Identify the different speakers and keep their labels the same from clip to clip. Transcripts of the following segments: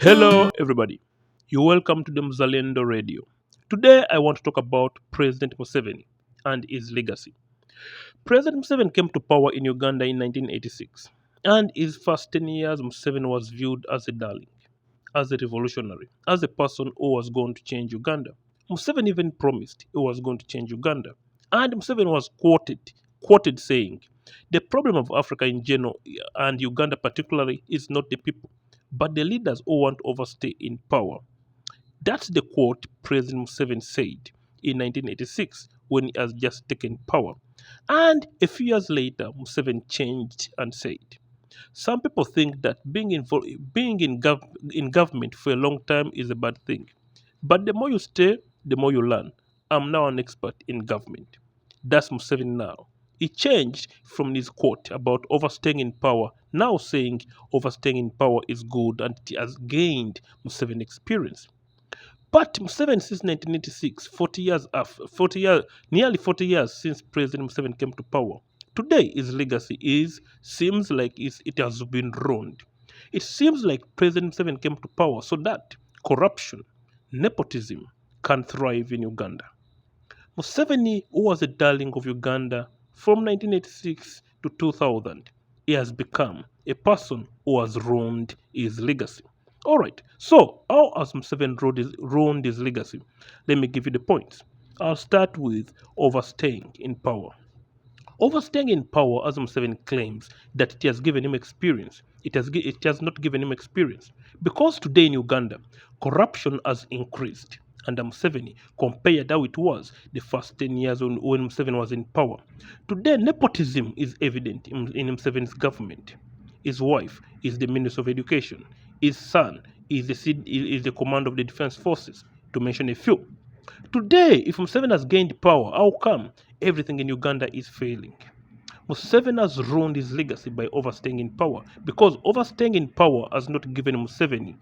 Speaker 1: Hello, everybody. You're welcome to the Mzalendo Radio. Today, I want to talk about President Museveni and his legacy. President Museveni came to power in Uganda in 1986, and his first 10 years, Museveni was viewed as a darling, as a revolutionary, as a person who was going to change Uganda. Museveni even promised he was going to change Uganda, and Museveni was quoted saying, "The problem of Africa in general and Uganda particularly is not the people, but the leaders who want to overstay in power." That's the quote President Museveni said in 1986 when he has just taken power. And a few years later, Museveni changed and said, "Some people think that being in government for a long time is a bad thing. But the more you stay, the more you learn. I'm now an expert in government." That's Museveni now. He changed from his quote about overstaying in power, now saying overstaying in power is good and it has gained Museveni experience. But Museveni since 1986, 40 years after, 40 years, nearly 40 years since President Museveni came to power, today his legacy seems like it has been ruined. It seems like President Museveni came to power so that corruption, nepotism can thrive in Uganda. Museveni, who was a darling of Uganda from 1986 to 2000, he has become a person who has ruined his legacy. All right, so how has Museveni ruined his legacy? Let me give you the points. I'll start with overstaying in power. Overstaying in power, as Museveni claims that it has given him experience, it has not given him experience. Because today in Uganda, corruption has increased under Museveni compared how it was the first 10 years when Museveni was in power. Today, nepotism is evident in Museveni's government. His wife is the Minister of Education. His son is the commander of the Defense Forces, to mention a few. Today, if Museveni has gained power, how come everything in Uganda is failing? Museveni has ruined his legacy by overstaying in power because overstaying in power has not given Museveni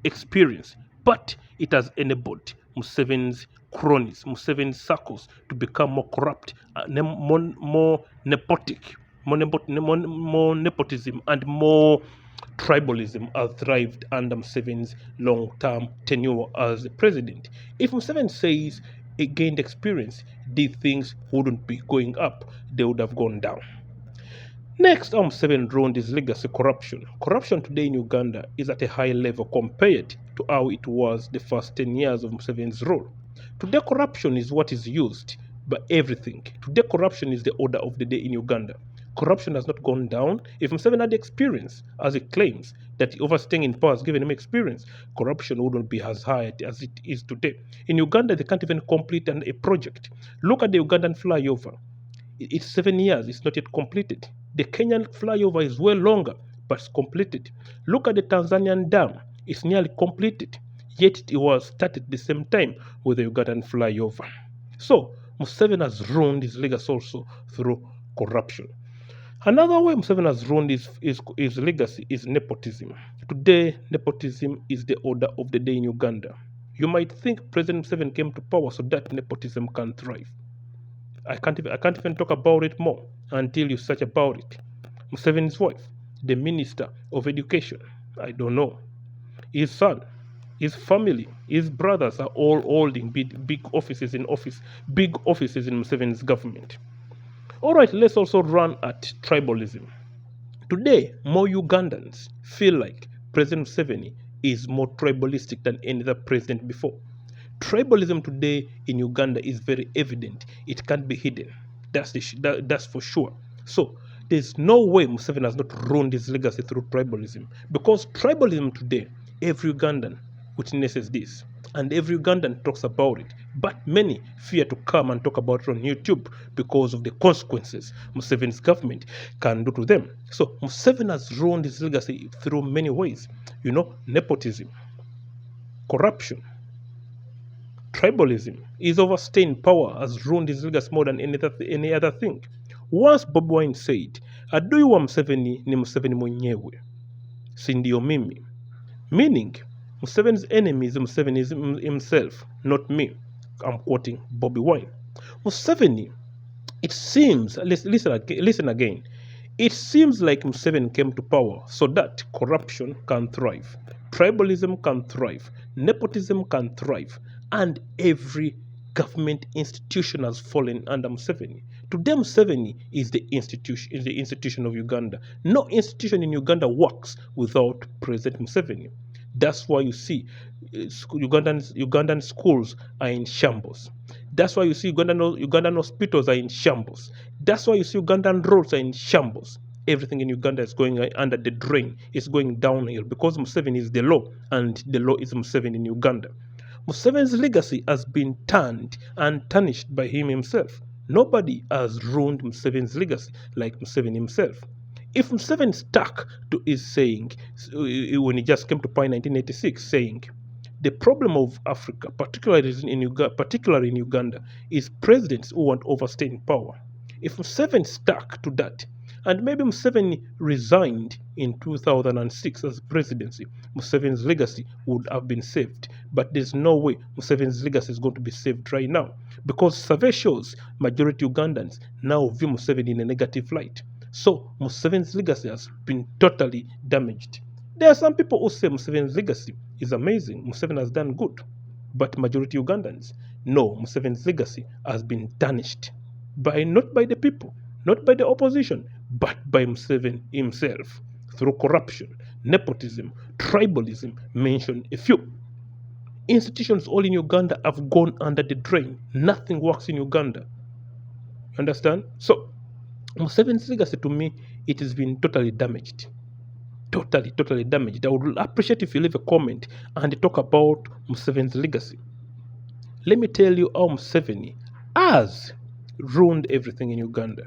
Speaker 1: experience, but it has enabled Museveni's cronies, Museveni's circles to become more corrupt, more nepotic, more nepotism, and more tribalism has thrived under Museveni's long-term tenure as the president. If Museveni says he gained experience, these things wouldn't be going up, they would have gone down. Next, Museveni ruined his legacy corruption. Corruption today in Uganda is at a high level compared to how it was the first 10 years of Museveni's rule. Today, corruption is what is used by everything. Today, corruption is the order of the day in Uganda. Corruption has not gone down. If Museveni had experience, as he claims, that overstaying in power has given him experience, corruption wouldn't be as high as it is today. In Uganda, they can't even complete a project. Look at the Ugandan flyover. It's 7 years, it's not yet completed. The Kenyan flyover is well longer, but it's completed. Look at the Tanzanian dam, it's nearly completed, yet it was started the same time with the Ugandan flyover. So, Museveni has ruined his legacy also through corruption. Another way Museveni has ruined his legacy is nepotism. Today, nepotism is the order of the day in Uganda. You might think President Museveni came to power so that nepotism can thrive. I can't even talk about it more until you search about it. Museveni's wife, the Minister of Education, I don't know. His son, his family, his brothers are all holding big offices big offices in Museveni's government. All right, let's also run at tribalism. Today, more Ugandans feel like President Museveni is more tribalistic than any other president before. Tribalism today in Uganda is very evident. It can't be hidden. That's for sure. So there's no way Museveni has not ruined his legacy through tribalism. Because tribalism today, every Ugandan witnesses this. And every Ugandan talks about it. But many fear to come and talk about it on YouTube because of the consequences Museveni's government can do to them. So Museveni has ruined his legacy through many ways. Nepotism, corruption, tribalism. His overstaying power has ruined his legacy more than any other thing. Once Bobi Wine said, adui wa Museveni ni Museveni mwenyewe, si ndio mimi. Meaning, Museveni's enemy is Museveni himself, not me. I'm quoting Bobi Wine. Museveni, it seems, listen again. It seems like Museveni came to power so that corruption can thrive. tribalism can thrive, nepotism can thrive, and every government institution has fallen under Museveni. Today, Museveni is the institution of Uganda. No institution in Uganda works without President Museveni. That's why you see Ugandan schools are in shambles. That's why you see Ugandan hospitals are in shambles. That's why you see Ugandan roads are in shambles. Everything in Uganda is going under the drain. It's going downhill because Museveni is the law, and the law is Museveni in Uganda. Museveni's legacy has been turned and tarnished by him himself. Nobody has ruined Museveni's legacy like Museveni himself. If Museveni stuck to his saying when he just came to power in 1986, saying, the problem of Africa, particularly in Uganda, is presidents who want to overstay in power. If Museveni stuck to that, and maybe Museveni resigned in 2006 as presidency, Museveni's legacy would have been saved. But there's no way Museveni's legacy is going to be saved right now, because survey shows majority Ugandans now view Museveni in a negative light. So Museveni's legacy has been totally damaged. There are some people who say Museveni's legacy is amazing. Museveni has done good. But majority Ugandans, no, Museveni's legacy has been tarnished. Not by the people, not by the opposition, but by Museveni himself. Through corruption, nepotism, tribalism, mention a few. Institutions all in Uganda have gone under the drain. Nothing works in Uganda. Understand? So, Museveni's legacy, to me, it has been totally damaged. Totally damaged. I would appreciate if you leave a comment and talk about Museveni's legacy. Let me tell you how Museveni has ruined everything in Uganda.